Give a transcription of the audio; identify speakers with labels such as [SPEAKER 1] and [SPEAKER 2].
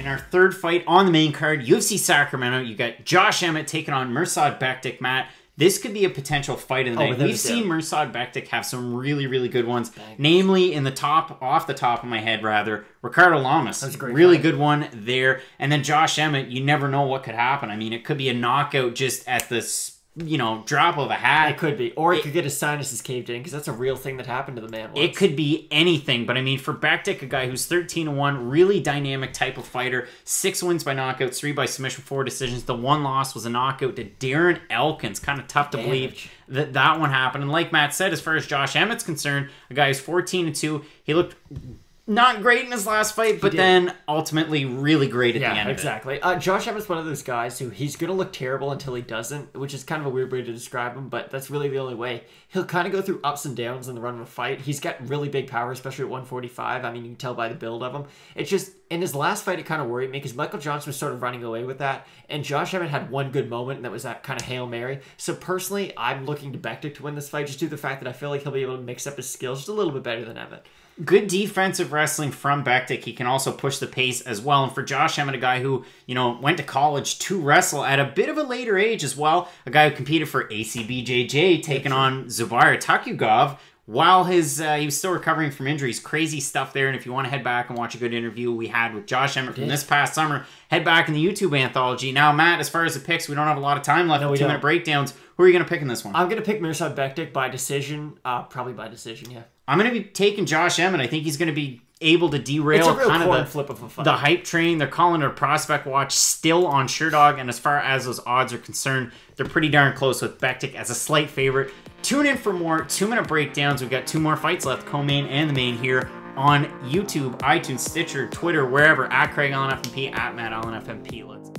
[SPEAKER 1] in our third fight on the main card, UFC Sacramento. You got Josh Emmett taking on Mirsad Bektic. Matt, this could be a potential fight of the night. We've seen Mirsad Bektic have some really, really good ones. Namely, in the top, off the top of my head, rather, Ricardo Lamas. That's a great really good one there. And then Josh Emmett, you never know what could happen. I mean, it could be a knockout just at the, you know, drop of a hat.
[SPEAKER 2] It could be. Or it could get his sinuses caved in, because that's a real thing that happened to the man once.
[SPEAKER 1] It could be anything. But, I mean, for Bektic, a guy who's 13-1, really dynamic type of fighter, 6 wins by knockouts, 3 by submission, 4 decisions. The one loss was a knockout to Darren Elkins. Kind of tough to believe that that one happened. And like Matt said, as far as Josh Emmett's concerned, a guy who's 14-2, he looked not great in his last fight, but then ultimately really great at the end
[SPEAKER 2] exactly.
[SPEAKER 1] of it.
[SPEAKER 2] Josh Emmett's one of those guys who he's going to look terrible until he doesn't, which is kind of a weird way to describe him, but that's really the only way. He'll kind of go through ups and downs in the run of a fight. He's got really big power, especially at 145. I mean, you can tell by the build of him. It's just, in his last fight, it kind of worried me because Michael Johnson was sort of running away with that, and Josh Emmett had one good moment, and that was that kind of Hail Mary. So personally, I'm looking to Bektic to win this fight, just due to the fact that I feel like he'll be able to mix up his skills just a little bit better than Emmett.
[SPEAKER 1] Good defensive wrestling from Bektic. He can also push the pace as well. And for Josh Emmett, a guy who, you know, went to college to wrestle at a bit of a later age as well. A guy who competed for ACBJJ, taking on Zubair Takugov while he was still recovering from injuries. Crazy stuff there. And if you want to head back and watch a good interview we had with Josh Emmett from this past summer, head back in the YouTube anthology. Now, Matt, as far as the picks, we don't have a lot of time left. 2-minute breakdowns. Who are you going to pick in this one?
[SPEAKER 2] I'm going to pick Mirsad Bektic by decision. Probably by decision, yeah.
[SPEAKER 1] I'm going to be taking Josh Emmett. I think he's going to be able to derail kind of
[SPEAKER 2] flip of a fight.
[SPEAKER 1] The hype train. They're calling it a prospect watch still on SureDog, and as far as those odds are concerned, they're pretty darn close with Bektic as a slight favorite. Tune in for more 2-minute breakdowns. We've got 2 more fights left, co-main and the main, here on YouTube, iTunes, Stitcher, Twitter, wherever, at Craig Allen FMP, at Matt Allen FMP. Let's